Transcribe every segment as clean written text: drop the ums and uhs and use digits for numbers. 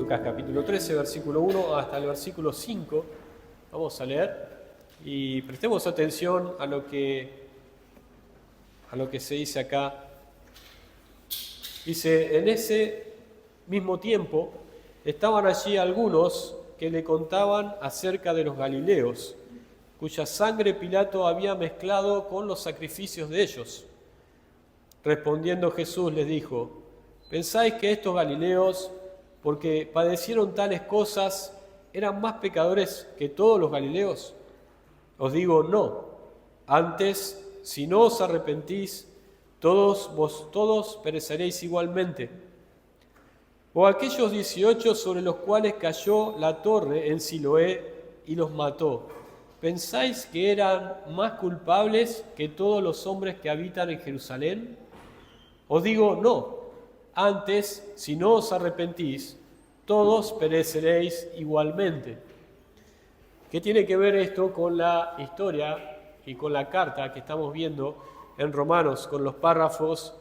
Lucas capítulo 13, versículo 1 hasta el versículo 5. Vamos a leer y prestemos atención a lo que se dice acá. Dice, en ese mismo tiempo estaban allí algunos que le contaban acerca de los galileos, cuya sangre Pilato había mezclado con los sacrificios de ellos. Respondiendo Jesús les dijo, ¿pensáis que estos galileos, porque padecieron tales cosas, eran más pecadores que todos los galileos? Os digo, no. Antes, si no os arrepentís, todos pereceréis igualmente. O aquellos 18 sobre los cuales cayó la torre en Siloé y los mató, ¿pensáis que eran más culpables que todos los hombres que habitan en Jerusalén? Os digo, no. Antes, si no os arrepentís, todos pereceréis igualmente. ¿Qué tiene que ver esto con la historia y con la carta que estamos viendo en Romanos, con los párrafos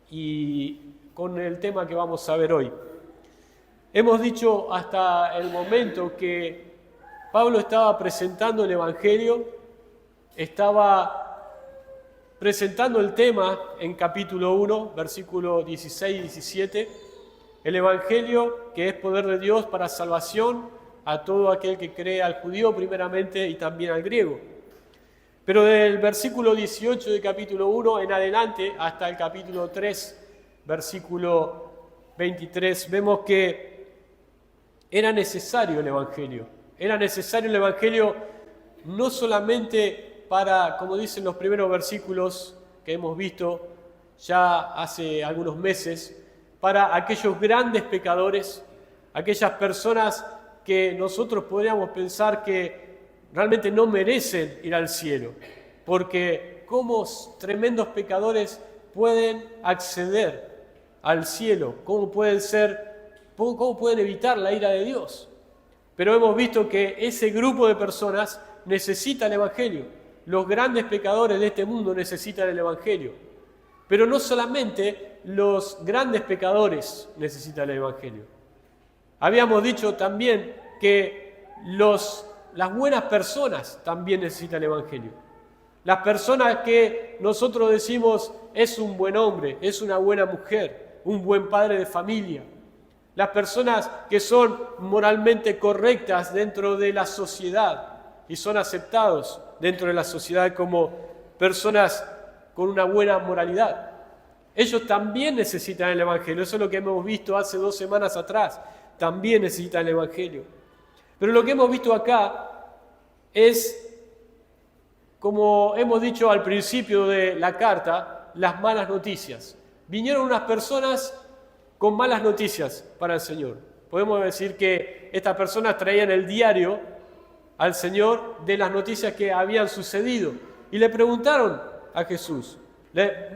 y con el tema que vamos a ver hoy? Hemos dicho hasta el momento que Pablo estaba presentando el Evangelio, estaba presentando el tema en capítulo 1, versículo 16 y 17, el Evangelio que es poder de Dios para salvación a todo aquel que cree, al judío primeramente y también al griego. Pero del versículo 18 de capítulo 1 en adelante hasta el capítulo 3, versículo 23, vemos que era necesario el Evangelio. Era necesario el Evangelio no solamente para, como dicen los primeros versículos que hemos visto ya hace algunos meses, para aquellos grandes pecadores, aquellas personas que nosotros podríamos pensar que realmente no merecen ir al cielo, porque cómo tremendos pecadores pueden acceder al cielo, cómo pueden evitar la ira de Dios. Pero hemos visto que ese grupo de personas necesita el Evangelio. Los grandes pecadores de este mundo necesitan el Evangelio. Pero no solamente los grandes pecadores necesitan el Evangelio. Habíamos dicho también que las buenas personas también necesitan el Evangelio. Las personas que nosotros decimos es un buen hombre, es una buena mujer, un buen padre de familia. Las personas que son moralmente correctas dentro de la sociedad y son aceptados dentro de la sociedad como personas con una buena moralidad. Ellos también necesitan el Evangelio. Eso es lo que hemos visto hace 2 semanas atrás. También necesitan el Evangelio. Pero lo que hemos visto acá es, como hemos dicho al principio de la carta, las malas noticias. Vinieron unas personas con malas noticias para el Señor. Podemos decir que estas personas traían el diario al Señor de las noticias que habían sucedido y le preguntaron a Jesús,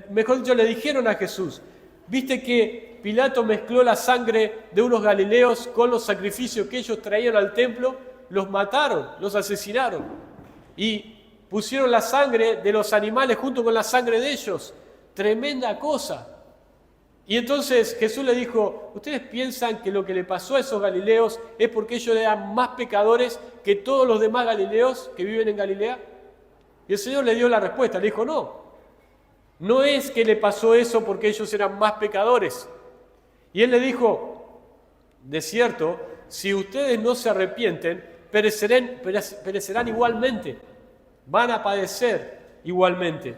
mejor dicho, le dijeron a Jesús, ¿viste que Pilato mezcló la sangre de unos galileos con los sacrificios que ellos traían al templo? Los mataron, los asesinaron y pusieron la sangre de los animales junto con la sangre de ellos. Tremenda cosa. Y entonces Jesús le dijo, ¿ustedes piensan que lo que le pasó a esos galileos es porque ellos eran más pecadores que todos los demás galileos que viven en Galilea? Y el Señor le dio la respuesta, le dijo, no es que le pasó eso porque ellos eran más pecadores. Y él le dijo, de cierto, si ustedes no se arrepienten, perecerán igualmente, van a padecer igualmente.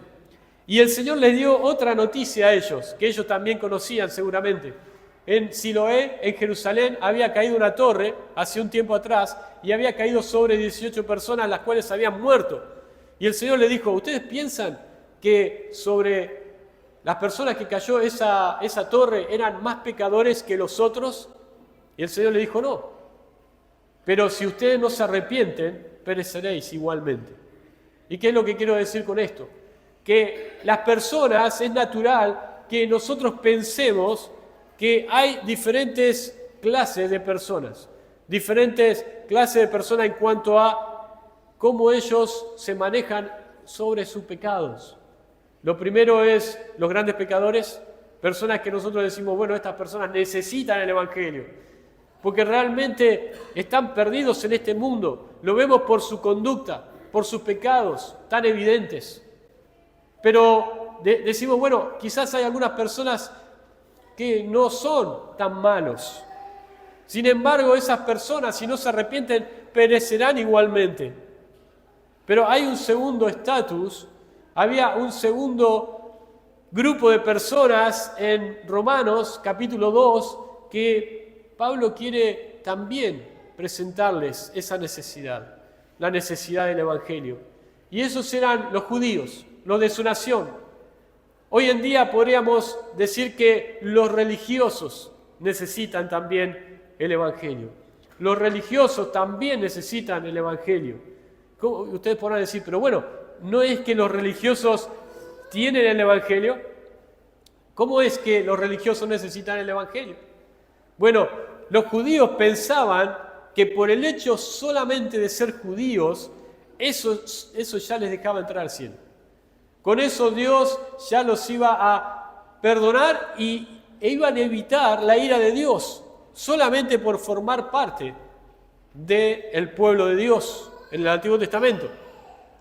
Y el Señor les dio otra noticia a ellos, que ellos también conocían seguramente. En Siloé, en Jerusalén, había caído una torre hace un tiempo atrás y había caído sobre 18 personas, las cuales habían muerto. Y el Señor le dijo, ¿ustedes piensan que sobre las personas que cayó esa torre eran más pecadores que los otros? Y el Señor le dijo, no. Pero si ustedes no se arrepienten, pereceréis igualmente. ¿Y qué es lo que quiero decir con esto? Que las personas, es natural que nosotros pensemos que hay diferentes clases de personas en cuanto a cómo ellos se manejan sobre sus pecados. Lo primero es los grandes pecadores, personas que nosotros decimos, bueno, estas personas necesitan el Evangelio. porque realmente están perdidos en este mundo. Lo vemos por su conducta, por sus pecados tan evidentes. Pero decimos, bueno, quizás hay algunas personas que no son tan malos. Sin embargo, esas personas, si no se arrepienten, perecerán igualmente. Pero hay un segundo estatus, había un segundo grupo de personas en Romanos capítulo 2 que Pablo quiere también presentarles esa necesidad, la necesidad del Evangelio. Y esos eran los judíos, los de su nación. Hoy en día podríamos decir que los religiosos necesitan también el Evangelio. Los religiosos también necesitan el Evangelio. ¿Cómo? Ustedes podrán decir, pero bueno, ¿no es que los religiosos tienen el Evangelio? ¿Cómo es que los religiosos necesitan el Evangelio? Bueno, los judíos pensaban que por el hecho solamente de ser judíos, eso ya les dejaba entrar al cielo. Con eso Dios ya los iba a perdonar e iban a evitar la ira de Dios, solamente por formar parte del pueblo de Dios en el Antiguo Testamento.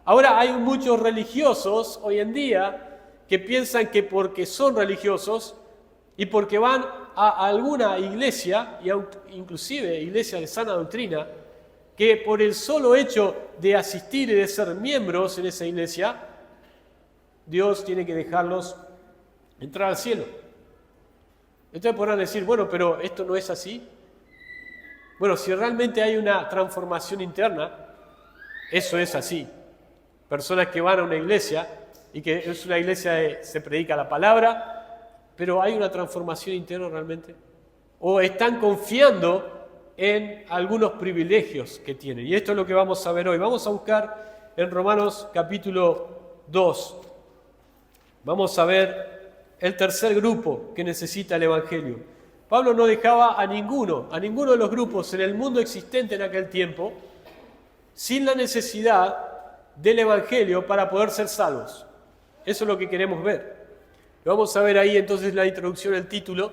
Ahora hay muchos religiosos hoy en día que piensan que porque son religiosos y porque van a alguna iglesia, inclusive iglesia de sana doctrina, que por el solo hecho de asistir y de ser miembros en esa iglesia, Dios tiene que dejarlos entrar al cielo. Entonces podrán decir, bueno, pero esto no es así. Bueno, si realmente hay una transformación interna, eso es así. Personas que van a una iglesia y que es una iglesia de se predica la palabra, pero ¿hay una transformación interna realmente? ¿O están confiando en algunos privilegios que tienen? Y esto es lo que vamos a ver hoy. Vamos a buscar en Romanos capítulo 2. Vamos a ver el tercer grupo que necesita el Evangelio. Pablo no dejaba a ninguno de los grupos en el mundo existente en aquel tiempo, sin la necesidad del Evangelio para poder ser salvos. Eso es lo que queremos ver. Vamos a ver ahí entonces la introducción, el título.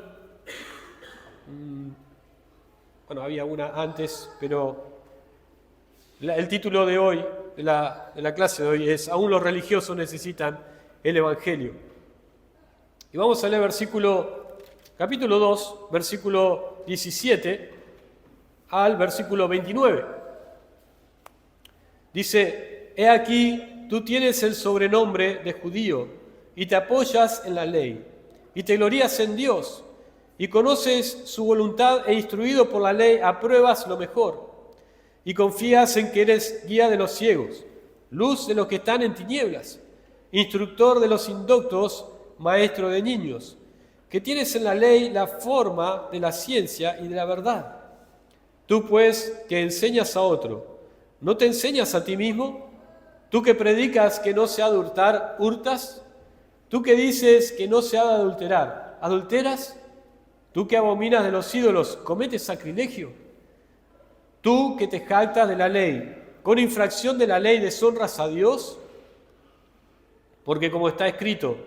Bueno, había una antes, pero el título de hoy, de la clase de hoy, es «Aún los religiosos necesitan el Evangelio». Y vamos a leer capítulo 2, versículo 17 al versículo 29. Dice, «He aquí, tú tienes el sobrenombre de judío y te apoyas en la ley y te glorías en Dios y conoces su voluntad e instruido por la ley apruebas lo mejor y confías en que eres guía de los ciegos, luz de los que están en tinieblas, instructor de los indoctos, maestro de niños, que tienes en la ley la forma de la ciencia y de la verdad. Tú pues que enseñas a otro, ¿no te enseñas a ti mismo? Tú que predicas que no se ha de hurtar, ¿hurtas? Tú que dices que no se ha de adulterar, ¿adulteras? Tú que abominas de los ídolos, ¿cometes sacrilegio? Tú que te jactas de la ley, ¿con infracción de la ley deshonras a Dios? Porque como está escrito,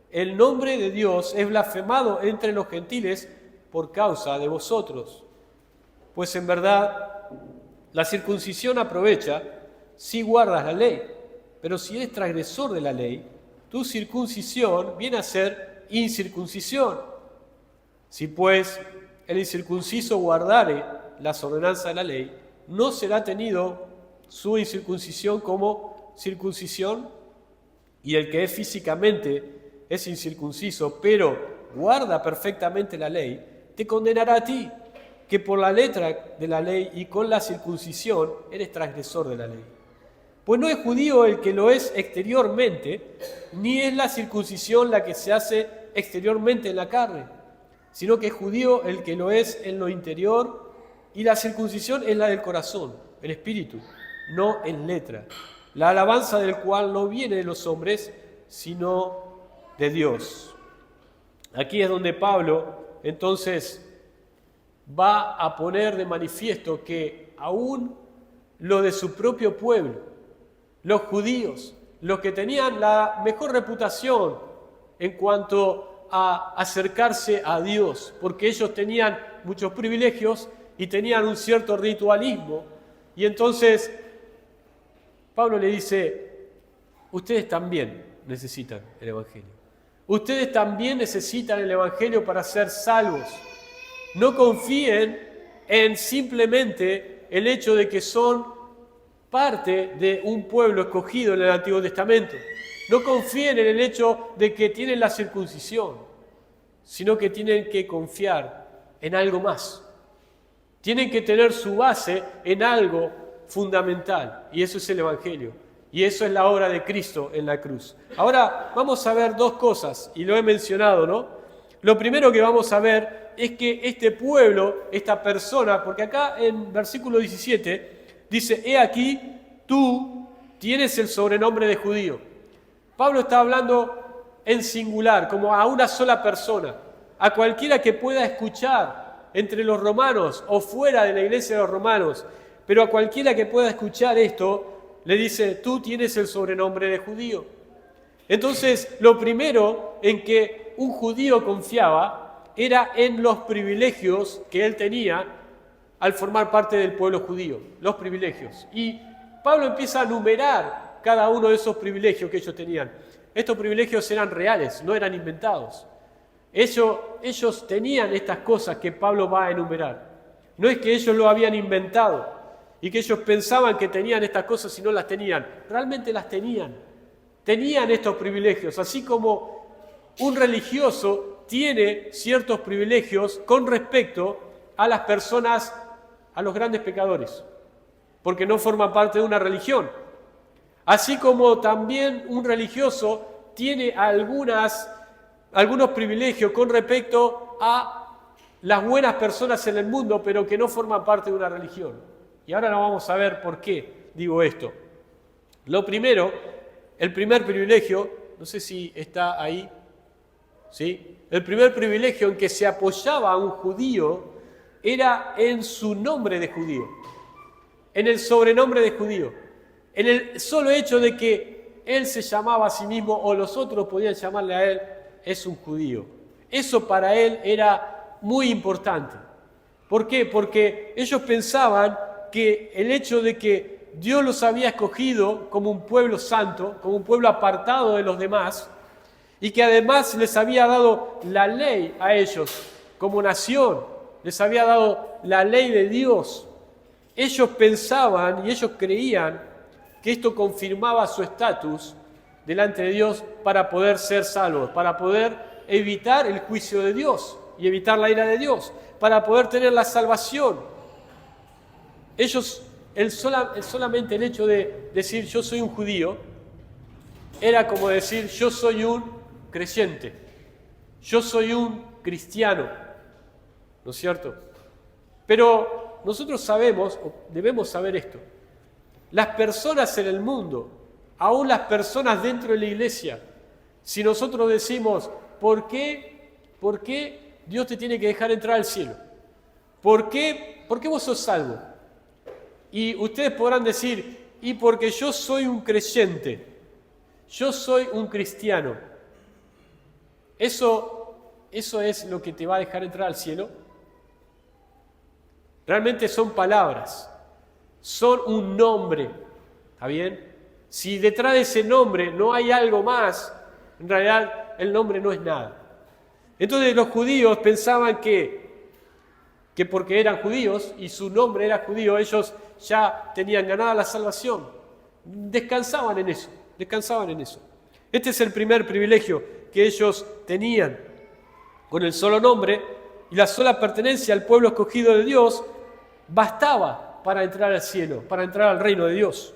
el nombre de Dios es blasfemado entre los gentiles por causa de vosotros. Pues en verdad, la circuncisión aprovecha si guardas la ley, pero si eres transgresor de la ley, tu circuncisión viene a ser incircuncisión. Si pues el incircunciso guardare las ordenanzas de la ley, no será tenido su incircuncisión como circuncisión, y el que es físicamente es incircunciso, pero guarda perfectamente la ley, te condenará a ti, que por la letra de la ley y con la circuncisión eres transgresor de la ley. Pues no es judío el que lo es exteriormente, ni es la circuncisión la que se hace exteriormente en la carne, sino que es judío el que lo es en lo interior, y la circuncisión es la del corazón, el espíritu, no en letra, la alabanza del cual no viene de los hombres, sino de Dios. Aquí es donde Pablo entonces va a poner de manifiesto que aún lo de su propio pueblo, los judíos, los que tenían la mejor reputación en cuanto a acercarse a Dios, porque ellos tenían muchos privilegios, y tenían un cierto ritualismo. Y entonces Pablo le dice, ustedes también necesitan el Evangelio. Ustedes también necesitan el Evangelio para ser salvos. No confíen en simplemente el hecho de que son parte de un pueblo escogido en el Antiguo Testamento. No confíen en el hecho de que tienen la circuncisión, sino que tienen que confiar en algo más. Tienen que tener su base en algo fundamental, y eso es el Evangelio. Y eso es la obra de Cristo en la cruz. Ahora vamos a ver dos cosas, y lo he mencionado, ¿no? Lo primero que vamos a ver es que este pueblo, esta persona, porque acá en versículo 17 dice, he aquí, tú tienes el sobrenombre de judío. Pablo está hablando en singular, como a una sola persona, a cualquiera que pueda escuchar entre los romanos o fuera de la iglesia de los romanos, pero a cualquiera que pueda escuchar esto, le dice, tú tienes el sobrenombre de judío. Entonces, lo primero en que un judío confiaba era en los privilegios que él tenía al formar parte del pueblo judío, los privilegios. Y Pablo empieza a numerar cada uno de esos privilegios que ellos tenían. Estos privilegios eran reales, no eran inventados. Ellos tenían estas cosas que Pablo va a enumerar. No es que ellos lo habían inventado y que ellos pensaban que tenían estas cosas y no las tenían. Realmente las tenían. Tenían estos privilegios, así como un religioso tiene ciertos privilegios con respecto a las personas, a los grandes pecadores, porque no forman parte de una religión. Así como también un religioso tiene algunos privilegios con respecto a las buenas personas en el mundo, pero que no forman parte de una religión. Y ahora vamos a ver por qué digo esto. Lo primero, el primer privilegio, no sé si está ahí, ¿sí? El primer privilegio en que se apoyaba a un judío era en su nombre de judío, en el sobrenombre de judío, en el solo hecho de que él se llamaba a sí mismo o los otros podían llamarle a él, es un judío. Eso para él era muy importante. ¿Por qué? Porque ellos pensaban que el hecho de que Dios los había escogido como un pueblo santo, como un pueblo apartado de los demás, y que además les había dado la ley a ellos como nación, les había dado la ley de Dios. Ellos pensaban y ellos creían que esto confirmaba su estatus delante de Dios para poder ser salvos, para poder evitar el juicio de Dios y evitar la ira de Dios, para poder tener la salvación. Ellos, solamente el hecho de decir yo soy un judío, era como decir yo soy un creyente, yo soy un cristiano, ¿no es cierto? Pero nosotros sabemos, o debemos saber esto, las personas en el mundo, aún las personas dentro de la iglesia, si nosotros decimos, ¿por qué Dios te tiene que dejar entrar al cielo? ¿Por qué vos sos salvo? Y ustedes podrán decir, y porque yo soy un creyente, yo soy un cristiano. ¿Eso es lo que te va a dejar entrar al cielo? Realmente son palabras, son un nombre, ¿está bien? Si detrás de ese nombre no hay algo más, en realidad el nombre no es nada. Entonces los judíos pensaban que porque eran judíos y su nombre era judío, ellos ya tenían ganada la salvación. Descansaban en eso. Este es el primer privilegio que ellos tenían. Con el solo nombre y la sola pertenencia al pueblo escogido de Dios, bastaba para entrar al cielo, para entrar al reino de Dios.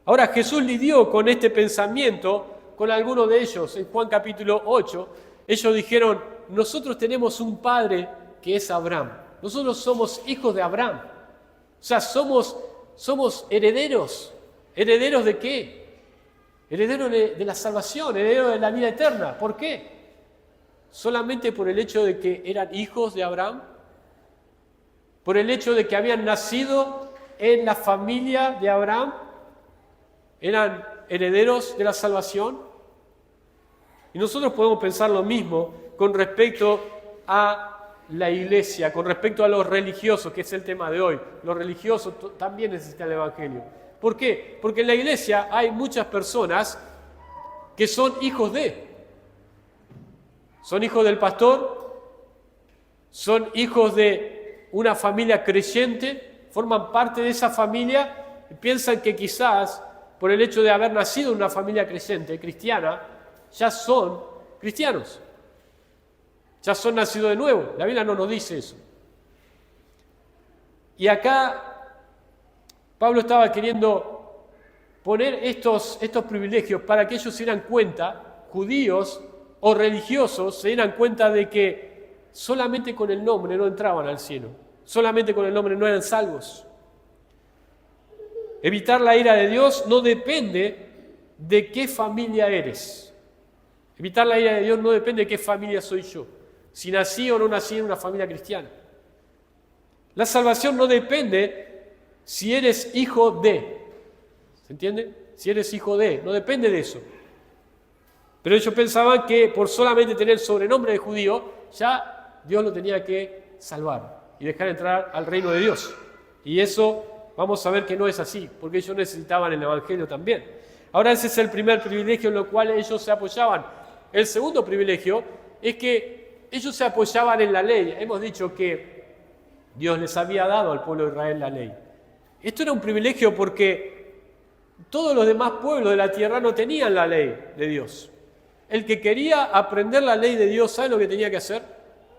Ahora Jesús lidió con este pensamiento con algunos de ellos. En Juan capítulo 8, ellos dijeron, nosotros tenemos un padre que es Abraham. Nosotros somos hijos de Abraham. O sea, somos herederos. ¿Herederos de qué? Herederos de la salvación, herederos de la vida eterna. ¿Por qué? ¿Solamente por el hecho de que eran hijos de Abraham? ¿Por el hecho de que habían nacido en la familia de Abraham? ¿Eran herederos de la salvación? Y nosotros podemos pensar lo mismo con respecto a la iglesia con respecto a los religiosos, que es el tema de hoy? Los religiosos también necesitan el Evangelio. ¿Por qué? Porque en la iglesia hay muchas personas que son hijos son hijos del pastor, son hijos de una familia creyente, forman parte de esa familia y piensan que quizás por el hecho de haber nacido en una familia creyente, cristiana, ya son cristianos, ya son nacidos de nuevo. La Biblia no nos dice eso. Y acá Pablo estaba queriendo poner estos privilegios para que ellos se dieran cuenta, judíos o religiosos, se dieran cuenta de que solamente con el nombre no entraban al cielo, solamente con el nombre no eran salvos. Evitar la ira de Dios no depende de qué familia eres. Evitar la ira de Dios no depende de qué familia soy yo, si nací o no nací en una familia cristiana. La salvación no depende si eres hijo de. ¿Se entiende? Si eres hijo de, no depende de eso. Pero ellos pensaban que por solamente tener sobrenombre de judío, ya Dios lo tenía que salvar y dejar entrar al reino de Dios. Y eso vamos a ver que no es así, porque ellos necesitaban el Evangelio también. Ahora ese es el primer privilegio en lo cual ellos se apoyaban. El segundo privilegio es que ellos se apoyaban en la ley. Hemos dicho que Dios les había dado al pueblo de Israel la ley. Esto era un privilegio porque todos los demás pueblos de la tierra no tenían la ley de Dios. El que quería aprender la ley de Dios, ¿sabe lo que tenía que hacer?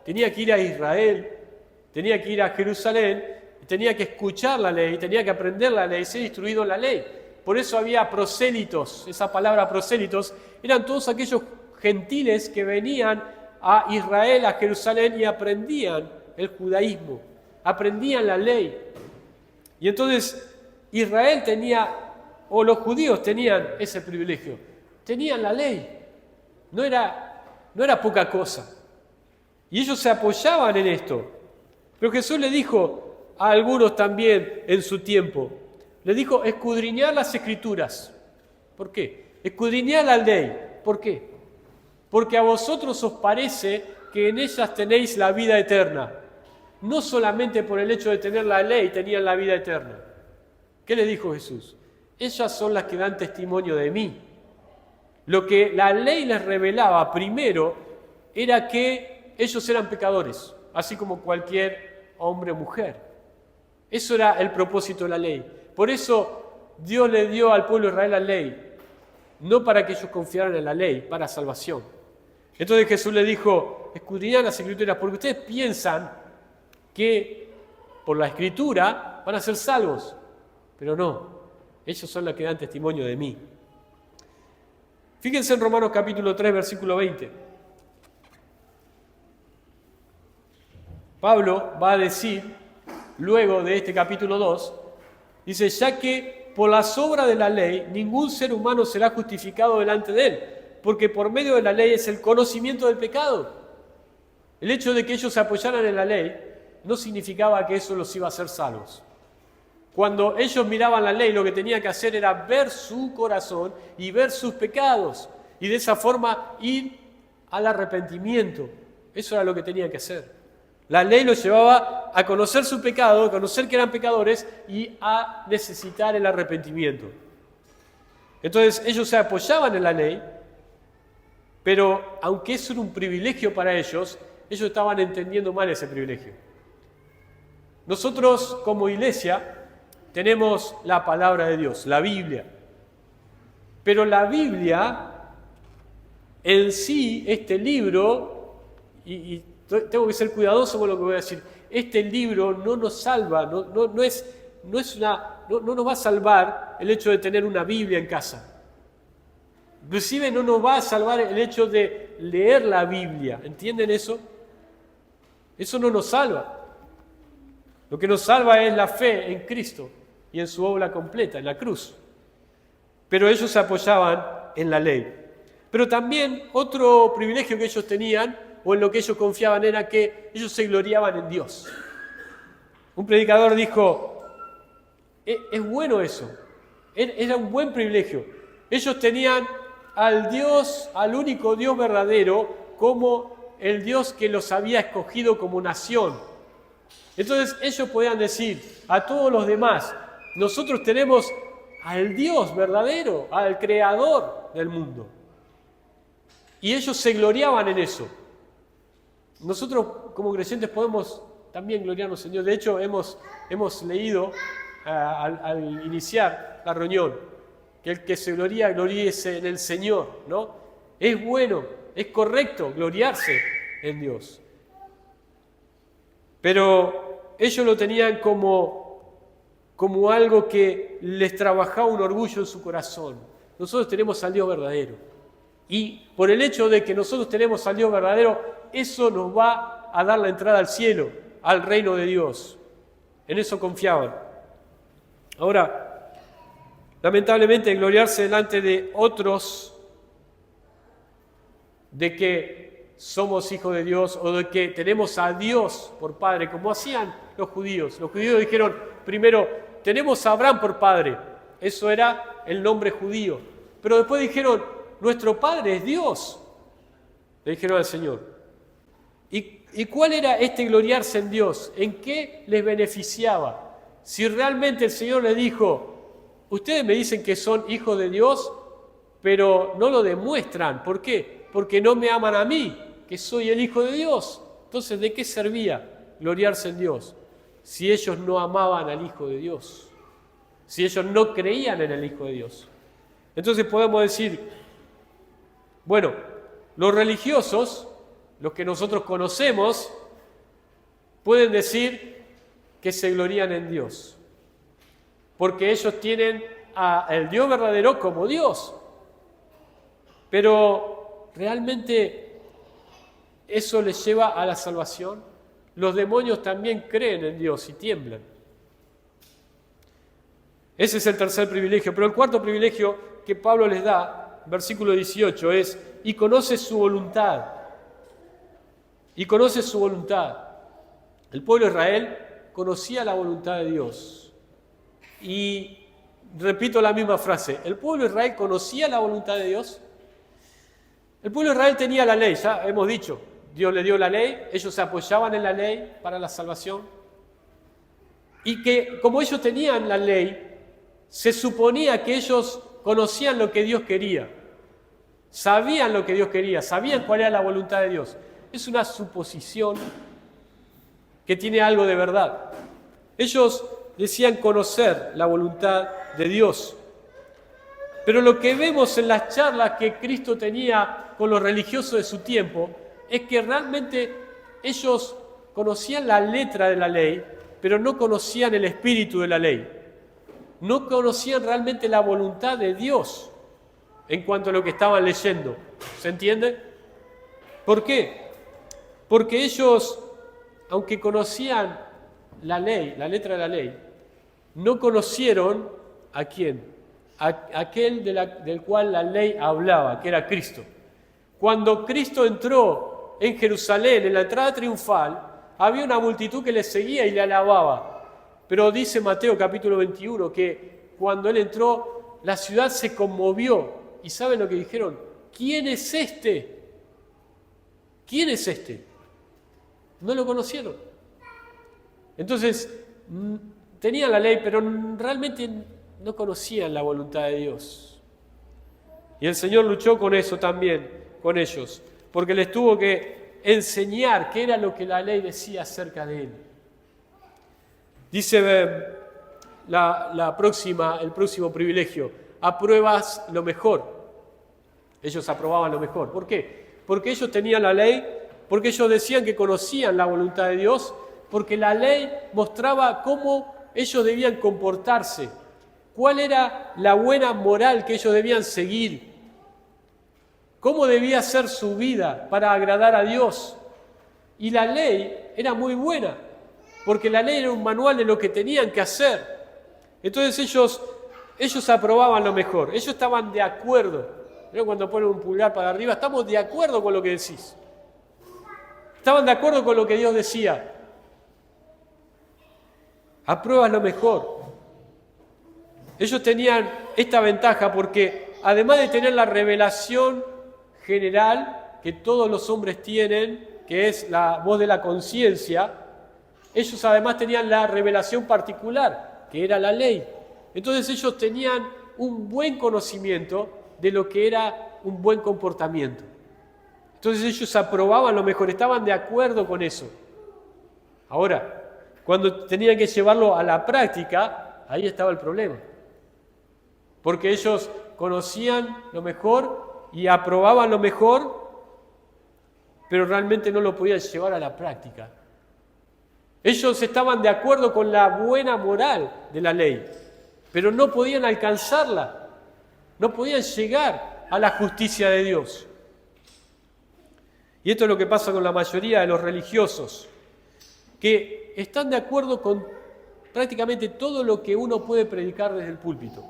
Tenía que ir a Israel, tenía que ir a Jerusalén, tenía que escuchar la ley, tenía que aprender la ley, ser instruido en la ley. Por eso había prosélitos. Esa palabra prosélitos eran todos aquellos gentiles que venían a Israel, a Jerusalén, y aprendían el judaísmo, aprendían la ley. Y entonces Israel tenía, o los judíos tenían ese privilegio, tenían la ley. No era poca cosa. Y ellos se apoyaban en esto. Pero Jesús le dijo a algunos también en su tiempo, le dijo, escudriñad las Escrituras. ¿Por qué? Escudriñad la ley. ¿Por qué? Porque a vosotros os parece que en ellas tenéis la vida eterna. No solamente por el hecho de tener la ley tenían la vida eterna. ¿Qué le dijo Jesús? Ellas son las que dan testimonio de mí. Lo que la ley les revelaba primero era que ellos eran pecadores, así como cualquier hombre o mujer. Eso era el propósito de la ley. Por eso Dios le dio al pueblo de Israel la ley, no para que ellos confiaran en la ley, para salvación. Entonces Jesús le dijo, escudriñad las Escrituras, porque ustedes piensan que por la Escritura van a ser salvos, pero no, ellos son los que dan testimonio de mí. Fíjense en Romanos capítulo 3, versículo 20. Pablo va a decir, luego de este capítulo 2, dice, ya que por las obras de la ley ningún ser humano será justificado delante de él, porque por medio de la ley es el conocimiento del pecado. El hecho de que ellos se apoyaran en la ley no significaba que eso los iba a hacer salvos. Cuando ellos miraban la ley, lo que tenía que hacer era ver su corazón y ver sus pecados, y de esa forma ir al arrepentimiento. Eso era lo que tenían que hacer. La ley los llevaba a conocer su pecado, a conocer que eran pecadores y a necesitar el arrepentimiento. Entonces ellos se apoyaban en la ley, pero aunque eso era un privilegio para ellos estaban entendiendo mal ese privilegio. Nosotros como iglesia tenemos la palabra de Dios, la Biblia. Pero la Biblia en sí, este libro, y tengo que ser cuidadoso con lo que voy a decir, este libro no nos salva, no nos va a salvar el hecho de tener una Biblia en casa. Inclusive no nos va a salvar el hecho de leer la Biblia. ¿Entienden eso? Eso no nos salva. Lo que nos salva es la fe en Cristo y en su obra completa, en la cruz. Pero ellos se apoyaban en la ley. Pero también otro privilegio que ellos tenían, o en lo que ellos confiaban, era que ellos se gloriaban en Dios. Un predicador dijo, es bueno eso, era un buen privilegio. Ellos tenían al Dios, al único Dios verdadero, como el Dios que los había escogido como nación. Entonces ellos podían decir a todos los demás, nosotros tenemos al Dios verdadero, al creador del mundo. Y ellos se gloriaban en eso. Nosotros como creyentes podemos también gloriarnos en Dios. De hecho, hemos leído al iniciar la reunión que el que se gloría, gloríese en el Señor, ¿no? Es bueno, es correcto gloriarse en Dios. Pero ellos lo tenían como algo que les trabajaba un orgullo en su corazón. Nosotros tenemos al Dios verdadero. Y por el hecho de que nosotros tenemos al Dios verdadero, eso nos va a dar la entrada al cielo, al reino de Dios. En eso confiaban. Ahora, lamentablemente, gloriarse delante de otros de que somos hijos de Dios o de que tenemos a Dios por Padre, como hacían los judíos. Los judíos dijeron, primero, tenemos a Abraham por Padre. Eso era el nombre judío. Pero después dijeron, nuestro Padre es Dios. Le dijeron al Señor. ¿Y cuál era este gloriarse en Dios? ¿En qué les beneficiaba? Si realmente el Señor les dijo, ustedes me dicen que son hijos de Dios, pero no lo demuestran. ¿Por qué? Porque no me aman a mí, que soy el Hijo de Dios. Entonces, ¿de qué servía gloriarse en Dios? Si ellos no amaban al Hijo de Dios, si ellos no creían en el Hijo de Dios. Entonces podemos decir, bueno, los religiosos, los que nosotros conocemos, pueden decir que se glorían en Dios, porque ellos tienen al Dios verdadero como Dios. Pero ¿realmente eso les lleva a la salvación? Los demonios también creen en Dios y tiemblan. Ese es el tercer privilegio. Pero el cuarto privilegio que Pablo les da, versículo 18, es, y conoce su voluntad. Y conoce su voluntad. El pueblo de Israel conocía la voluntad de Dios. Y repito la misma frase, ¿el pueblo de Israel conocía la voluntad de Dios? El pueblo de Israel tenía la ley, ya hemos dicho, Dios le dio la ley, ellos se apoyaban en la ley para la salvación. Y que como ellos tenían la ley, se suponía que ellos conocían lo que Dios quería. Sabían lo que Dios quería, sabían cuál era la voluntad de Dios. Es una suposición que tiene algo de verdad. Ellos decían conocer la voluntad de Dios. Pero lo que vemos en las charlas que Cristo tenía con los religiosos de su tiempo es que realmente ellos conocían la letra de la ley, pero no conocían el espíritu de la ley. No conocían realmente la voluntad de Dios en cuanto a lo que estaban leyendo. ¿Se entiende? ¿Por qué? Porque ellos, aunque conocían la ley, la letra de la ley, no conocieron ¿a quién? Aquel del cual la ley hablaba, que era Cristo. Cuando Cristo entró en Jerusalén, en la entrada triunfal, había una multitud que le seguía y le alababa. Pero dice Mateo capítulo 21 que cuando él entró, la ciudad se conmovió. ¿Y saben lo que dijeron? ¿Quién es este? ¿Quién es este? No lo conocieron. Entonces, tenían la ley, pero realmente no conocían la voluntad de Dios. Y el Señor luchó con eso también, con ellos, porque les tuvo que enseñar qué era lo que la ley decía acerca de Él. Dice el próximo privilegio, apruebas lo mejor. Ellos aprobaban lo mejor. ¿Por qué? Porque ellos tenían la ley, porque ellos decían que conocían la voluntad de Dios, porque la ley mostraba cómo ellos debían comportarse, cuál era la buena moral que ellos debían seguir, cómo debía ser su vida para agradar a Dios. Y la ley era muy buena, porque la ley era un manual de lo que tenían que hacer. Entonces ellos aprobaban lo mejor, ellos estaban de acuerdo. ¿Vieron cuando ponen un pulgar para arriba? Estamos de acuerdo con lo que decís. Estaban de acuerdo con lo que Dios decía. Apruebas lo mejor. Ellos tenían esta ventaja porque además de tener la revelación general que todos los hombres tienen, que es la voz de la conciencia, ellos además tenían la revelación particular, que era la ley. Entonces ellos tenían un buen conocimiento de lo que era un buen comportamiento. Entonces ellos aprobaban lo mejor, estaban de acuerdo con eso. Ahora, cuando tenían que llevarlo a la práctica, ahí estaba el problema. Porque ellos conocían lo mejor y aprobaban lo mejor, pero realmente no lo podían llevar a la práctica. Ellos estaban de acuerdo con la buena moral de la ley, pero no podían alcanzarla, no podían llegar a la justicia de Dios. Y esto es lo que pasa con la mayoría de los religiosos, que están de acuerdo con prácticamente todo lo que uno puede predicar desde el púlpito.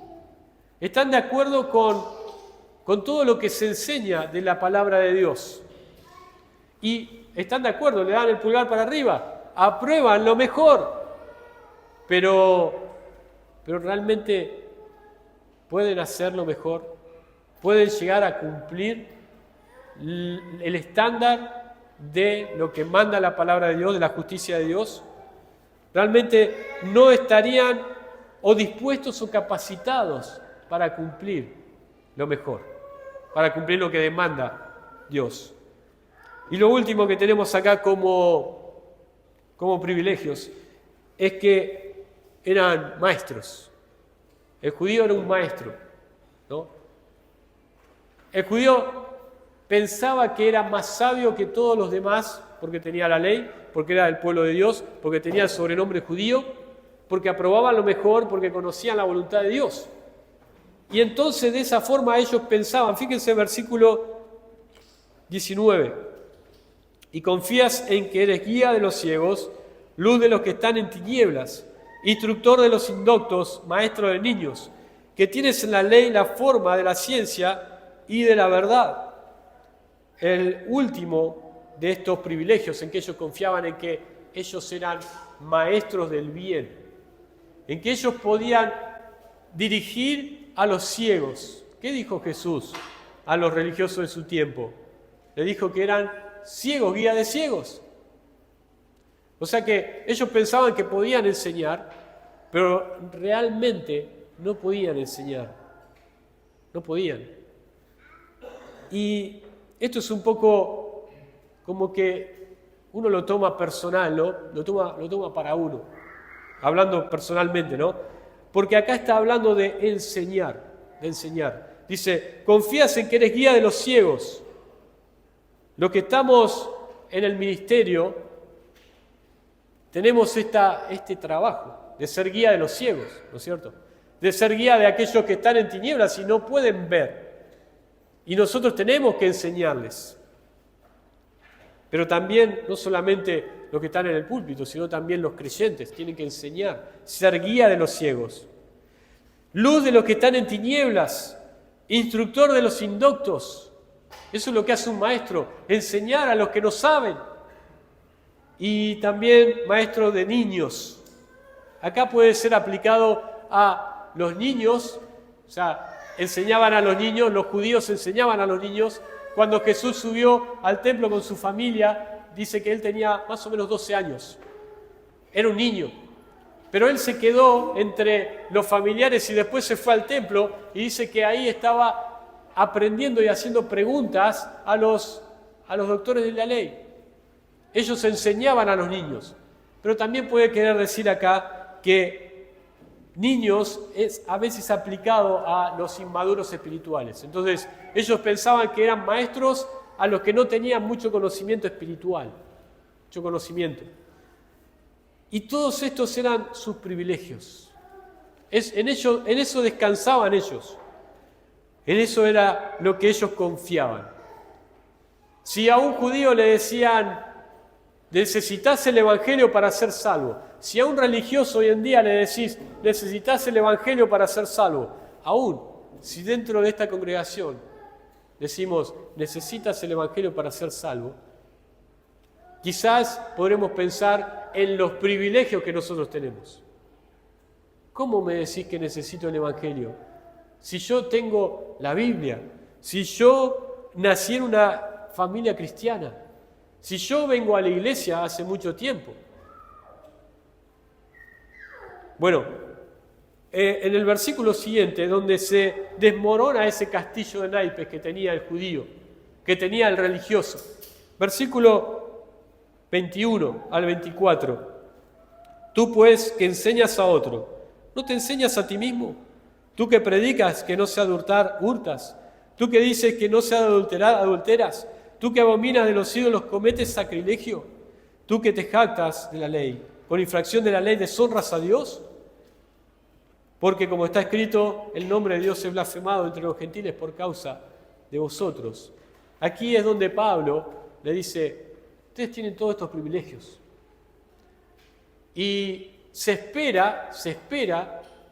Están de acuerdo con todo lo que se enseña de la palabra de Dios. Y están de acuerdo, le dan el pulgar para arriba, aprueban lo mejor, pero realmente pueden hacerlo mejor, pueden llegar a cumplir el estándar de lo que manda la palabra de Dios, de la justicia de Dios. Realmente no estarían o dispuestos o capacitados para cumplir lo mejor, para cumplir lo que demanda Dios. Y lo último que tenemos acá como privilegios es que eran maestros. El judío era un maestro, ¿no? El judío pensaba que era más sabio que todos los demás porque tenía la ley, porque era del pueblo de Dios, porque tenía el sobrenombre judío, porque aprobaban lo mejor, porque conocían la voluntad de Dios. Y entonces de esa forma ellos pensaban, fíjense versículo 19, y confías en que eres guía de los ciegos, luz de los que están en tinieblas, instructor de los indoctos, maestro de niños, que tienes en la ley la forma de la ciencia y de la verdad. El último de estos privilegios en que ellos confiaban en que ellos eran maestros del bien, en que ellos podían dirigir a los ciegos. ¿Qué dijo Jesús a los religiosos de su tiempo? Le dijo que eran ciegos, guía de ciegos. O sea que ellos pensaban que podían enseñar, pero realmente no podían enseñar. No podían. Y esto es un poco como que uno lo toma personal, ¿no? Lo toma para uno, hablando personalmente, ¿no? Porque acá está hablando de enseñar, Dice, confías en que eres guía de los ciegos. Los que estamos en el ministerio tenemos este trabajo de ser guía de los ciegos, ¿no es cierto? De ser guía de aquellos que están en tinieblas y no pueden ver. Y nosotros tenemos que enseñarles. Pero también, no solamente los que están en el púlpito, sino también los creyentes tienen que enseñar, ser guía de los ciegos. Luz de los que están en tinieblas, instructor de los indoctos. Eso es lo que hace un maestro, enseñar a los que no saben. Y también maestro de niños. Acá puede ser aplicado a los niños, o sea, enseñaban a los niños, los judíos enseñaban a los niños. Cuando Jesús subió al templo con su familia, dice que él tenía más o menos 12 años. Era un niño. Pero él se quedó entre los familiares y después se fue al templo y dice que ahí estaba aprendiendo y haciendo preguntas a los doctores de la ley. Ellos enseñaban a los niños. Pero también puede querer decir acá que niños es a veces aplicado a los inmaduros espirituales. Entonces, ellos pensaban que eran maestros a los que no tenían mucho conocimiento espiritual, mucho conocimiento. Y todos estos eran sus privilegios. En eso descansaban ellos. En eso era lo que ellos confiaban. Si a un judío le decían, necesitas el Evangelio para ser salvo. Si a un religioso hoy en día le decís, necesitas el Evangelio para ser salvo. Aún, si dentro de esta congregación decimos, necesitas el Evangelio para ser salvo, quizás podremos pensar en los privilegios que nosotros tenemos. ¿Cómo me decís que necesito el Evangelio? Si yo tengo la Biblia, si yo nací en una familia cristiana? Si yo vengo a la iglesia hace mucho tiempo. Bueno, en el versículo siguiente, donde se desmorona ese castillo de naipes que tenía el judío, que tenía el religioso. Versículo 21 al 24. Tú pues que enseñas a otro, ¿no te enseñas a ti mismo? Tú que predicas que no se ha de hurtar, hurtas. Tú que dices que no se ha de adulterar, adulteras. Tú que abominas de los ídolos, cometes sacrilegio. Tú que te jactas de la ley, con infracción de la ley deshonras a Dios. Porque como está escrito, el nombre de Dios es blasfemado entre los gentiles por causa de vosotros. Aquí es donde Pablo le dice, ustedes tienen todos estos privilegios. Y se espera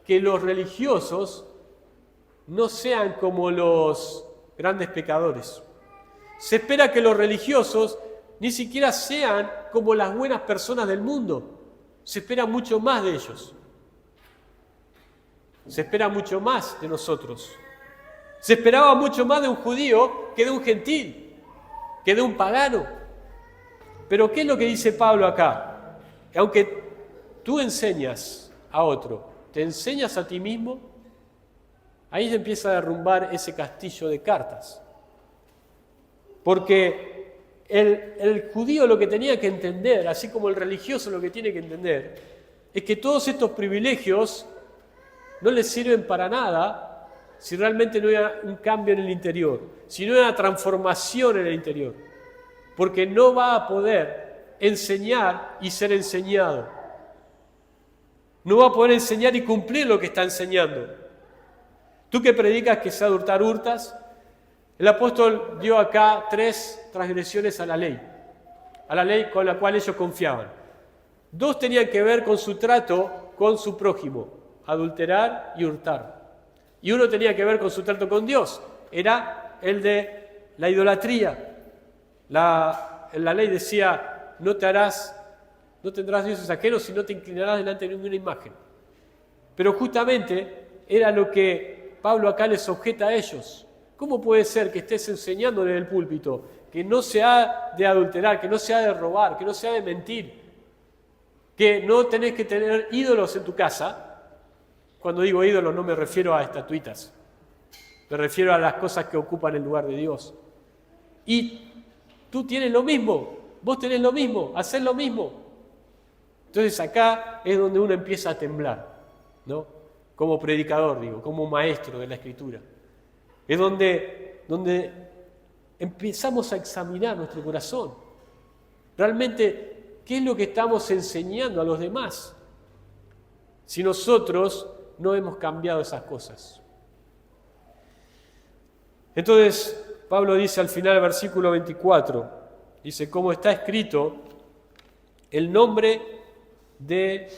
que los religiosos no sean como los grandes pecadores. Se espera que los religiosos ni siquiera sean como las buenas personas del mundo. Se espera mucho más de ellos. Se espera mucho más de nosotros. Se esperaba mucho más de un judío que de un gentil, que de un pagano. Pero ¿qué es lo que dice Pablo acá? Aunque tú enseñas a otro, ¿te enseñas a ti mismo? Ahí se empieza a derrumbar ese castillo de cartas. Porque el judío lo que tenía que entender, así como el religioso lo que tiene que entender, es que todos estos privilegios no les sirven para nada si realmente no hay un cambio en el interior, si no hay una transformación en el interior. Porque no va a poder enseñar y ser enseñado. No va a poder enseñar y cumplir lo que está enseñando. Tú que predicas que se ha de hurtar, hurtas. El apóstol dio acá 3 transgresiones a la ley con la cual ellos confiaban. 2 tenían que ver con su trato con su prójimo, adulterar y hurtar. Y 1 tenía que ver con su trato con Dios, era el de la idolatría. La ley decía, no tendrás dioses ajenos y no te inclinarás delante de ninguna imagen. Pero justamente era lo que Pablo acá les objeta a ellos. ¿Cómo puede ser que estés enseñando desde el púlpito que no se ha de adulterar, que no se ha de robar, que no se ha de mentir, que no tenés que tener ídolos en tu casa? Cuando digo ídolos no me refiero a estatuitas, me refiero a las cosas que ocupan el lugar de Dios. Y tú tienes lo mismo, vos tenés lo mismo, hacés lo mismo. Entonces acá es donde uno empieza a temblar, ¿no? Como predicador, digo, como maestro de la Escritura. Es donde empezamos a examinar nuestro corazón. Realmente, ¿qué es lo que estamos enseñando a los demás? Si nosotros no hemos cambiado esas cosas. Entonces, Pablo dice al final del versículo 24, dice, como está escrito, el nombre de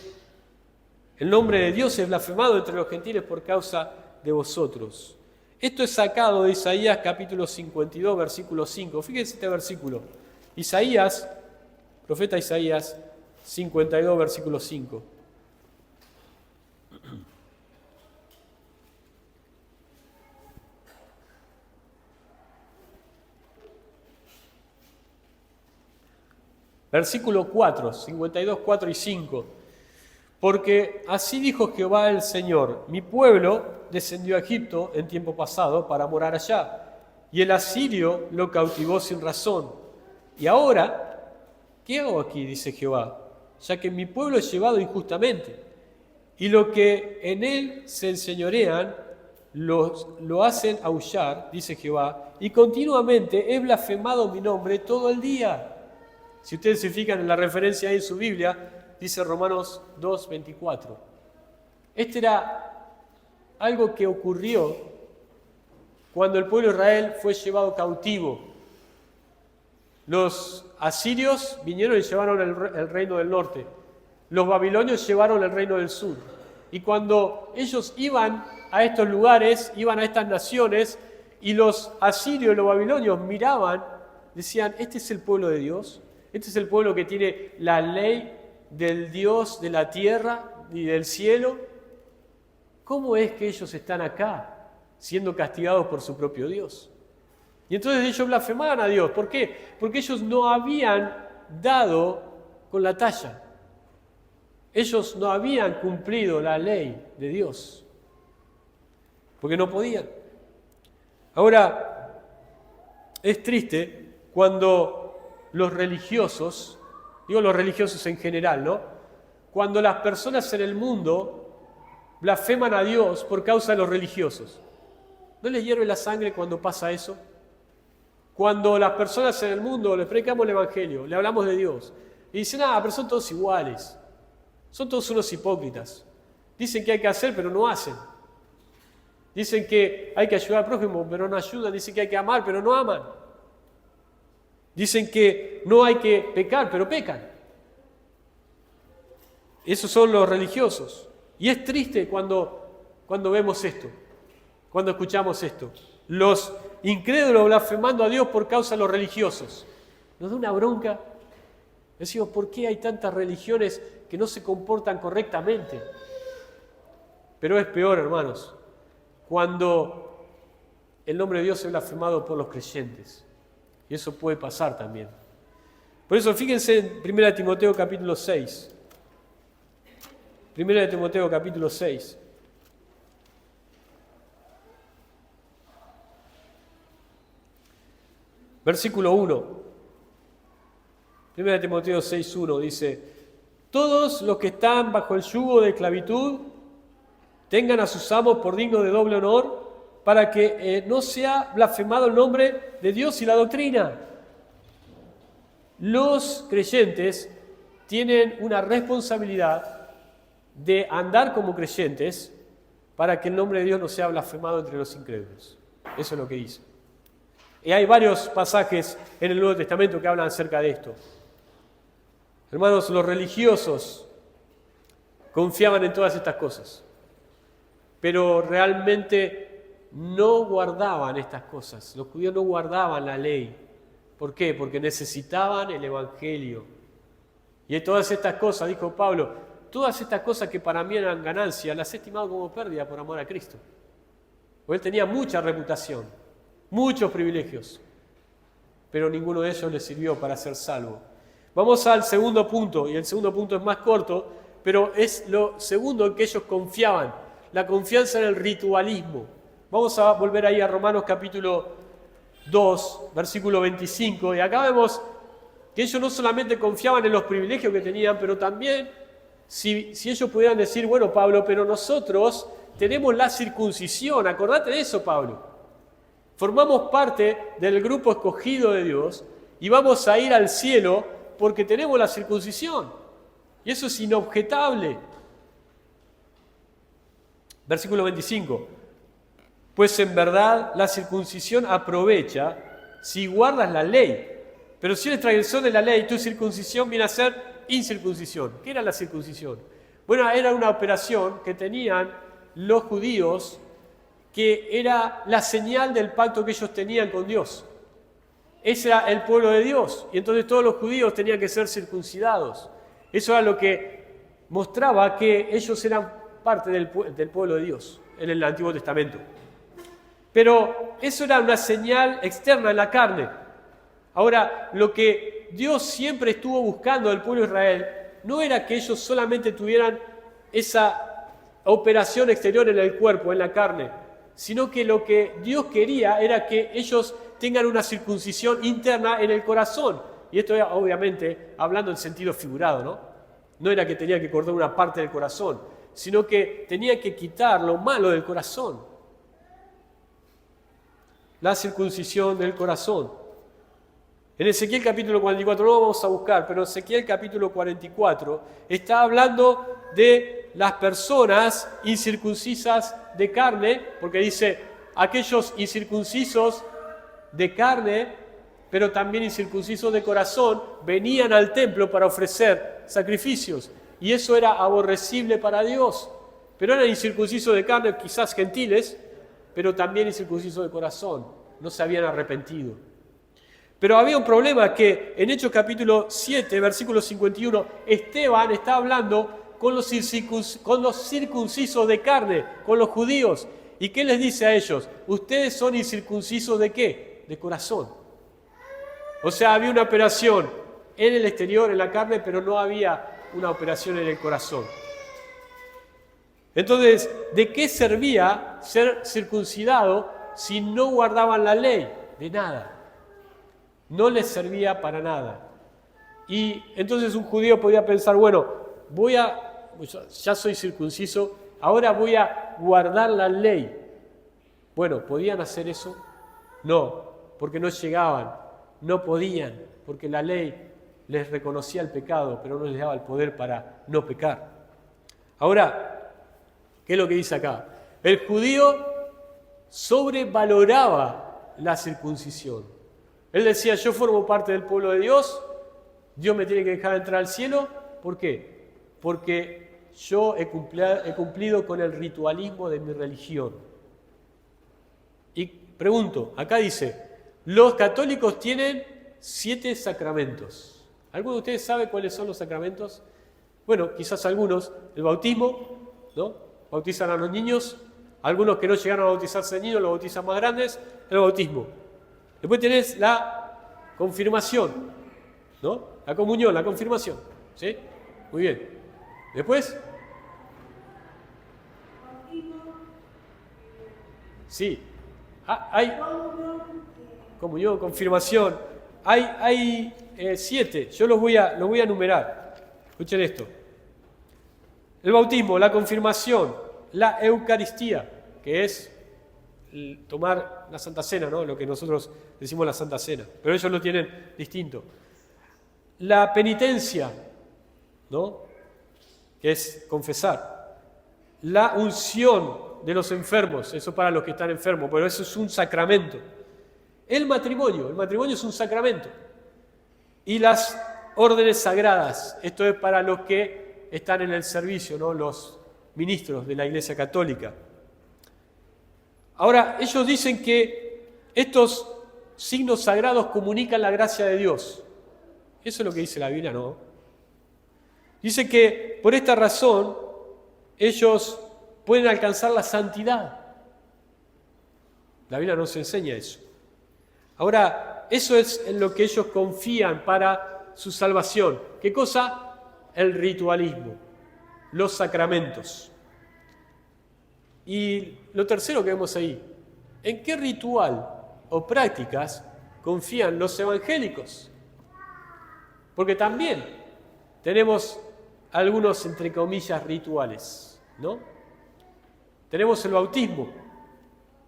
Dios es blasfemado entre los gentiles por causa de vosotros. Esto es sacado de Isaías capítulo 52, versículo 5. Fíjense este versículo. Isaías, profeta Isaías 52, versículo 5. Versículo 4, 52, 4 y 5. Porque así dijo Jehová el Señor, mi pueblo descendió a Egipto en tiempo pasado para morar allá, y el asirio lo cautivó sin razón. Y ahora, ¿qué hago aquí? Dice Jehová, ya que mi pueblo es llevado injustamente, y lo que en él se enseñorean lo hacen aullar, dice Jehová, y continuamente he blasfemado mi nombre todo el día. Si ustedes se fijan en la referencia ahí en su Biblia, dice Romanos 2, 24. Este era algo que ocurrió cuando el pueblo de Israel fue llevado cautivo. Los asirios vinieron y llevaron el reino del norte. Los babilonios llevaron el reino del sur. Y cuando ellos iban a estos lugares, iban a estas naciones, y los asirios y los babilonios miraban, decían, ¿este es el pueblo de Dios? ¿Este es el pueblo que tiene la ley del Dios de la tierra y del cielo? ¿Cómo es que ellos están acá siendo castigados por su propio Dios? Y entonces ellos blasfemaban a Dios. ¿Por qué? Porque ellos no habían dado con la talla. Ellos no habían cumplido la ley de Dios. Porque no podían. Ahora, es triste cuando los religiosos, digo los religiosos en general, ¿no? Cuando las personas en el mundo blasfeman a Dios por causa de los religiosos. ¿No les hierve la sangre cuando pasa eso? Cuando las personas en el mundo les predicamos el Evangelio, le hablamos de Dios, y dicen, pero son todos iguales, son todos unos hipócritas. Dicen que hay que hacer, pero no hacen. Dicen que hay que ayudar al prójimo, pero no ayudan. Dicen que hay que amar, pero no aman. Dicen que no hay que pecar, pero pecan. Esos son los religiosos. Y es triste cuando vemos esto, cuando escuchamos esto. Los incrédulos blasfemando a Dios por causa de los religiosos. Nos da una bronca. Decimos, ¿por qué hay tantas religiones que no se comportan correctamente? Pero es peor, hermanos, cuando el nombre de Dios es blasfemado por los creyentes. Y eso puede pasar también. Por eso, fíjense en 1 Timoteo capítulo 6. 1 Timoteo capítulo 6. Versículo 1. 1 Timoteo 6:1 dice: todos los que están bajo el yugo de esclavitud tengan a sus amos por dignos de doble honor, para que no sea blasfemado el nombre de Dios y la doctrina. Los creyentes tienen una responsabilidad de andar como creyentes para que el nombre de Dios no sea blasfemado entre los incrédulos. Eso es lo que dice. Y hay varios pasajes en el Nuevo Testamento que hablan acerca de esto. Hermanos, los religiosos confiaban en todas estas cosas, pero realmente no guardaban estas cosas. Los judíos no guardaban la ley. ¿Por qué? Porque necesitaban el Evangelio. Y de todas estas cosas, dijo Pablo, todas estas cosas que para mí eran ganancia, las he estimado como pérdida por amor a Cristo. Porque él tenía mucha reputación, muchos privilegios, pero ninguno de ellos le sirvió para ser salvo. Vamos al segundo punto, y el segundo punto es más corto, pero es lo segundo en que ellos confiaban, la confianza en el ritualismo. Vamos a volver ahí a Romanos capítulo 2, versículo 25, y acá vemos que ellos no solamente confiaban en los privilegios que tenían, pero también, si ellos pudieran decir, bueno, Pablo, pero nosotros tenemos la circuncisión, acordate de eso, Pablo. Formamos parte del grupo escogido de Dios y vamos a ir al cielo porque tenemos la circuncisión. Y eso es inobjetable. Versículo 25. Pues en verdad la circuncisión aprovecha si guardas la ley. Pero si eres transgresor de la ley, tu circuncisión viene a ser incircuncisión. ¿Qué era la circuncisión? Bueno, era una operación que tenían los judíos que era la señal del pacto que ellos tenían con Dios. Ese era el pueblo de Dios, y entonces todos los judíos tenían que ser circuncidados. Eso era lo que mostraba que ellos eran parte del pueblo de Dios en el Antiguo Testamento. Pero eso era una señal externa en la carne. Ahora, lo que Dios siempre estuvo buscando del pueblo de Israel no era que ellos solamente tuvieran esa operación exterior en el cuerpo, en la carne, sino que lo que Dios quería era que ellos tengan una circuncisión interna en el corazón. Y esto era, obviamente, hablando en sentido figurado, ¿no? No era que tenía que cortar una parte del corazón, sino que tenía que quitar lo malo del corazón. La circuncisión del corazón. En Ezequiel capítulo 44, no lo vamos a buscar, pero Ezequiel capítulo 44 está hablando de las personas incircuncisas de carne, porque dice, aquellos incircuncisos de carne, pero también incircuncisos de corazón, venían al templo para ofrecer sacrificios, y eso era aborrecible para Dios. Pero eran incircuncisos de carne, quizás gentiles, pero también incircuncisos de corazón, no se habían arrepentido. Pero había un problema que en Hechos capítulo 7, versículo 51, Esteban está hablando con los circuncisos de carne, con los judíos. ¿Y qué les dice a ellos? Ustedes son incircuncisos ¿de qué? De corazón. O sea, había una operación en el exterior, en la carne, pero no había una operación en el corazón. Entonces, ¿de qué servía ser circuncidado si no guardaban la ley? De nada. No les servía para nada. Y entonces un judío podía pensar, bueno, ya soy circunciso, ahora voy a guardar la ley. Bueno, ¿podían hacer eso? No, porque no llegaban, no podían, porque la ley les reconocía el pecado, pero no les daba el poder para no pecar. Ahora, ¿qué es lo que dice acá? El judío sobrevaloraba la circuncisión. Él decía, yo formo parte del pueblo de Dios, Dios me tiene que dejar entrar al cielo. ¿Por qué? Porque yo he cumplido con el ritualismo de mi religión. Y pregunto, acá dice, los católicos tienen 7 sacramentos. ¿Alguno de ustedes sabe cuáles son los sacramentos? Bueno, quizás algunos. El bautismo, ¿no? Bautizan a los niños. Algunos que no llegaron a bautizarse de niños, los bautizan más grandes. El bautismo. Después tenés la confirmación, ¿no? La comunión, la confirmación. ¿Sí? Muy bien. Después. Sí. Hay comunión, confirmación. Hay 7. Yo los voy a enumerar. Escuchen esto. El bautismo, la confirmación, la Eucaristía, que es tomar la Santa Cena, ¿no? Lo que nosotros decimos la Santa Cena, pero ellos lo tienen distinto. La penitencia, ¿no? Que es confesar. La unción de los enfermos, eso para los que están enfermos, pero eso es un sacramento. El matrimonio es un sacramento. Y las órdenes sagradas, esto es para los que están en el servicio, ¿no? Los ministros de la Iglesia Católica. Ahora, ellos dicen que estos signos sagrados comunican la gracia de Dios. Eso es lo que dice la Biblia, ¿no? Dice que por esta razón ellos pueden alcanzar la santidad. La Biblia nos enseña eso. Ahora, eso es en lo que ellos confían para su salvación. ¿Qué cosa? El ritualismo, los sacramentos. Y lo tercero que vemos ahí, ¿en qué ritual o prácticas confían los evangélicos? Porque también tenemos algunos, entre comillas, rituales, ¿no? Tenemos el bautismo.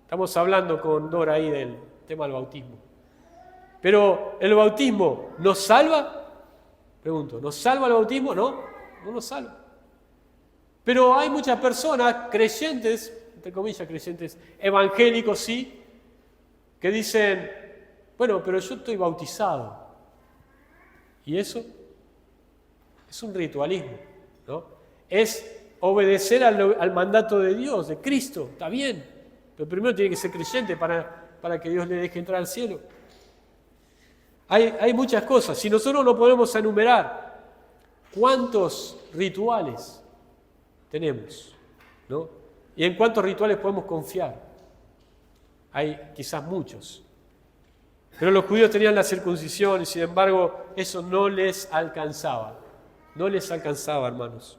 Estamos hablando con Dora ahí del tema del bautismo. Pero ¿el bautismo nos salva? Pregunto, ¿nos salva el bautismo? No, no nos salva. Pero hay muchas personas creyentes, entre comillas creyentes, evangélicos sí, que dicen, bueno, pero yo estoy bautizado. ¿Y eso? Es un ritualismo, ¿no? Es obedecer al mandato de Dios, de Cristo, está bien, pero primero tiene que ser creyente para que Dios le deje entrar al cielo. Hay muchas cosas. Si nosotros no podemos enumerar cuántos rituales tenemos, ¿no? Y en cuántos rituales podemos confiar. Hay quizás muchos. Pero los judíos tenían la circuncisión y sin embargo eso no les alcanzaba. No les alcanzaba, hermanos.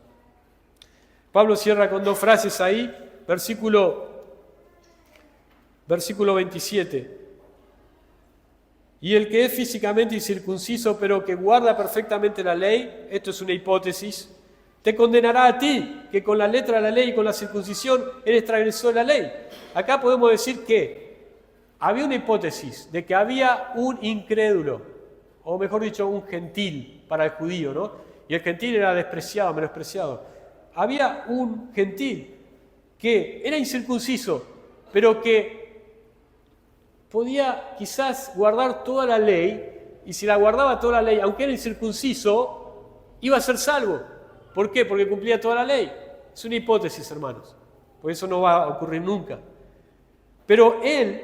Pablo cierra con 2 frases ahí, versículo 27. Y el que es físicamente incircunciso, pero que guarda perfectamente la ley, esto es una hipótesis, te condenará a ti, que con la letra de la ley y con la circuncisión eres transgresor de la ley. Acá podemos decir que había una hipótesis de que había un incrédulo, o mejor dicho, un gentil para el judío, ¿no? Y el gentil era despreciado, menospreciado. Había un gentil que era incircunciso, pero que podía quizás guardar toda la ley, y si la guardaba toda la ley, aunque era incircunciso, iba a ser salvo. ¿Por qué? Porque cumplía toda la ley. Es una hipótesis, hermanos, porque eso no va a ocurrir nunca. Pero él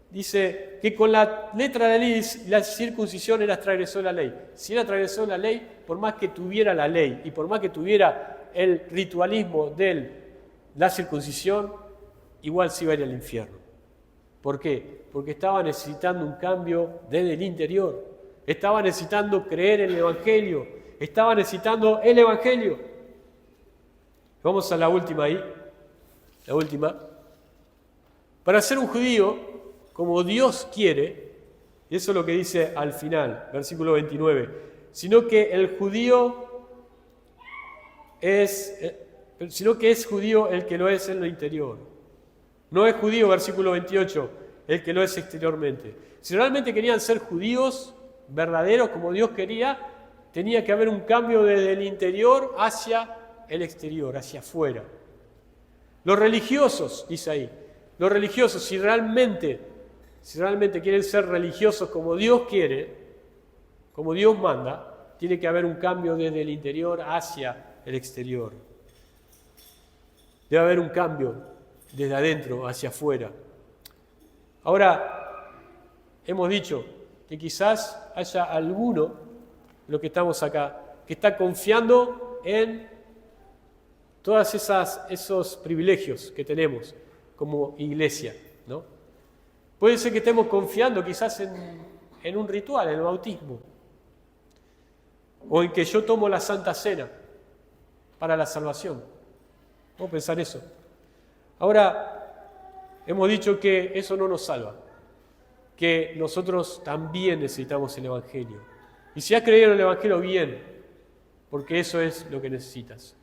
dice que con la letra de la ley, la circuncisión era transgresor de la ley. Si era transgresor de la ley, por más que tuviera la ley y por más que tuviera el ritualismo de la circuncisión, igual se iba a ir al infierno. ¿Por qué? Porque estaba necesitando un cambio desde el interior. Estaba necesitando creer en el Evangelio. Estaba necesitando el Evangelio. Vamos a la última ahí. La última. Para ser un judío, como Dios quiere, y eso es lo que dice al final, versículo 29, sino que es judío el que lo es en lo interior. No es judío, versículo 28, el que lo es exteriormente. Si realmente querían ser judíos verdaderos como Dios quería, tenía que haber un cambio desde el interior hacia el exterior, hacia afuera. Los religiosos, dice ahí, los religiosos, si realmente quieren ser religiosos como Dios quiere, como Dios manda, tiene que haber un cambio desde el interior hacia el exterior. Debe haber un cambio desde adentro hacia afuera. Ahora, hemos dicho que quizás haya alguno, lo que estamos acá, que está confiando en todos esos privilegios que tenemos como iglesia, ¿no? Puede ser que estemos confiando quizás en un ritual, en el bautismo, o en que yo tomo la Santa Cena para la salvación. Vamos a pensar eso. Ahora, hemos dicho que eso no nos salva, que nosotros también necesitamos el Evangelio. Y si has creído en el Evangelio, bien, porque eso es lo que necesitas.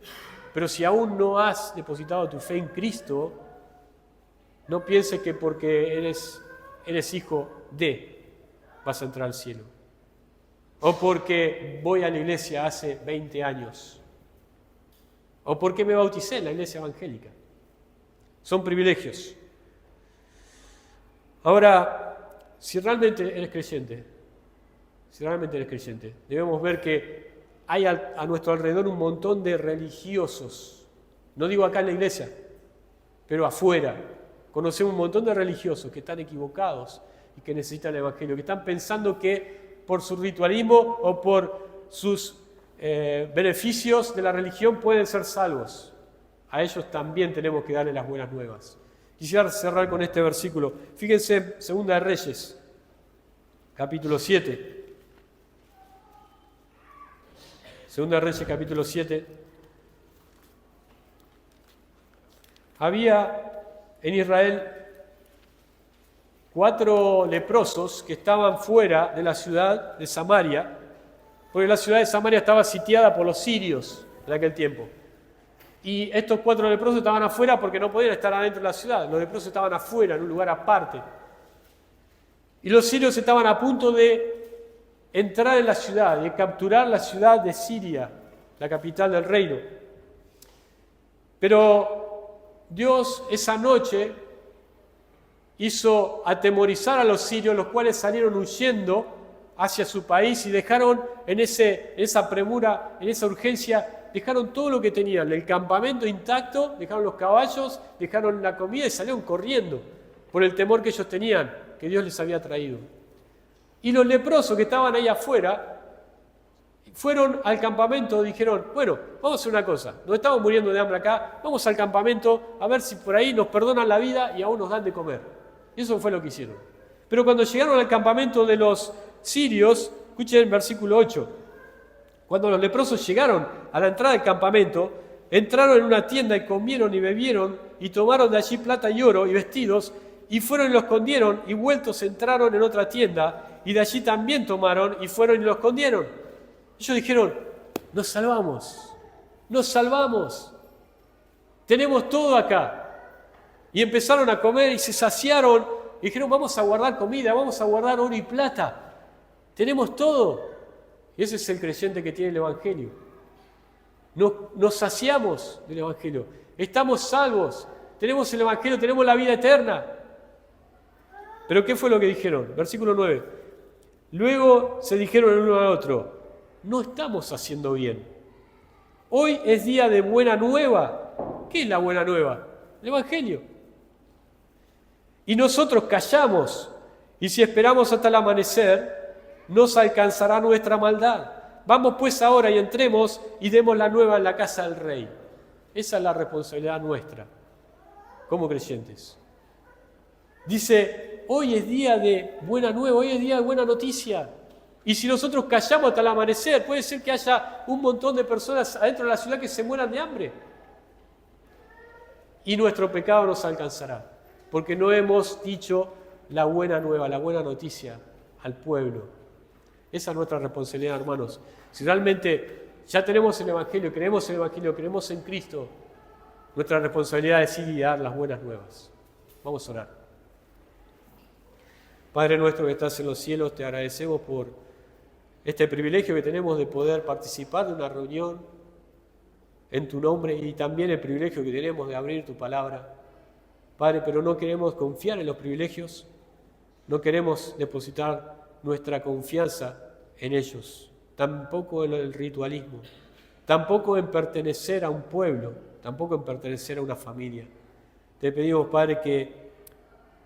Pero si aún no has depositado tu fe en Cristo, no pienses que porque eres hijo de, vas a entrar al cielo. O porque voy a la iglesia hace 20 años. O porque me bauticé en la iglesia evangélica. Son privilegios. Ahora, si realmente eres creyente, debemos ver que hay a nuestro alrededor un montón de religiosos. No digo acá en la iglesia, pero afuera. Conocemos un montón de religiosos que están equivocados y que necesitan el Evangelio, que están pensando que por su ritualismo o por sus beneficios de la religión pueden ser salvos. A ellos también tenemos que darle las buenas nuevas. Quisiera cerrar con este versículo. Fíjense en Segunda de Reyes, capítulo 7. Segunda de Reyes, capítulo 7. Había en Israel 4 leprosos que estaban fuera de la ciudad de Samaria, porque la ciudad de Samaria estaba sitiada por los sirios en aquel tiempo. Y estos 4 leprosos estaban afuera porque no podían estar adentro de la ciudad. Los leprosos estaban afuera, en un lugar aparte. Y los sirios estaban a punto de entrar en la ciudad, de capturar la ciudad de Siria, la capital del reino. Pero Dios esa noche hizo atemorizar a los sirios, los cuales salieron huyendo hacia su país y dejaron en esa premura, en esa urgencia, dejaron todo lo que tenían, el campamento intacto, dejaron los caballos, dejaron la comida y salieron corriendo por el temor que ellos tenían, que Dios les había traído. Y los leprosos que estaban ahí afuera fueron al campamento y dijeron, bueno, vamos a hacer una cosa, nos estamos muriendo de hambre acá, vamos al campamento a ver si por ahí nos perdonan la vida y aún nos dan de comer. Y eso fue lo que hicieron. Pero cuando llegaron al campamento de los sirios, escuchen el versículo 8, cuando los leprosos llegaron a la entrada del campamento, entraron en una tienda y comieron y bebieron y tomaron de allí plata y oro y vestidos y fueron y lo escondieron y vueltos entraron en otra tienda y de allí también tomaron y fueron y lo escondieron. Ellos dijeron, nos salvamos, tenemos todo acá. Y empezaron a comer y se saciaron y dijeron, vamos a guardar comida, vamos a guardar oro y plata, tenemos todo. Y ese es el creyente que tiene el Evangelio. Nos saciamos del Evangelio, estamos salvos, tenemos el Evangelio, tenemos la vida eterna. Pero ¿qué fue lo que dijeron? Versículo 9. Luego se dijeron el uno al otro, no estamos haciendo bien. Hoy es día de buena nueva. ¿Qué es la buena nueva? El Evangelio. Y nosotros callamos, y si esperamos hasta el amanecer, nos alcanzará nuestra maldad. Vamos pues ahora y entremos y demos la nueva en la casa del rey. Esa es la responsabilidad nuestra, como creyentes. Dice, hoy es día de buena nueva, hoy es día de buena noticia. Y si nosotros callamos hasta el amanecer, puede ser que haya un montón de personas adentro de la ciudad que se mueran de hambre. Y nuestro pecado nos alcanzará, porque no hemos dicho la buena nueva, la buena noticia al pueblo. Esa es nuestra responsabilidad, hermanos. Si realmente ya tenemos el Evangelio, creemos en el Evangelio, creemos en Cristo, nuestra responsabilidad es ir y dar las buenas nuevas. Vamos a orar. Padre nuestro que estás en los cielos, te agradecemos por este privilegio que tenemos de poder participar de una reunión en tu nombre y también el privilegio que tenemos de abrir tu palabra. Padre, pero no queremos confiar en los privilegios, no queremos depositar nuestra confianza en ellos, tampoco en el ritualismo, tampoco en pertenecer a un pueblo, tampoco en pertenecer a una familia. Te pedimos, Padre, que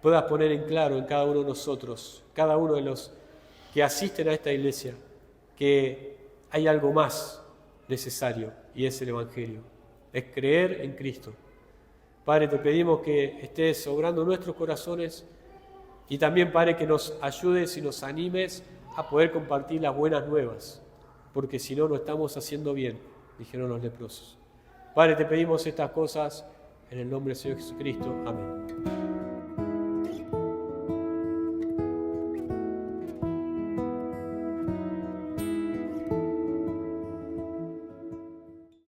puedas poner en claro en cada uno de nosotros, cada uno de los que asisten a esta iglesia, que hay algo más necesario y es el Evangelio, es creer en Cristo. Padre, te pedimos que estés obrando nuestros corazones y también, Padre, que nos ayudes y nos animes a poder compartir las buenas nuevas, porque si no, no estamos haciendo bien, dijeron los leprosos. Padre, te pedimos estas cosas en el nombre del Señor Jesucristo. Amén.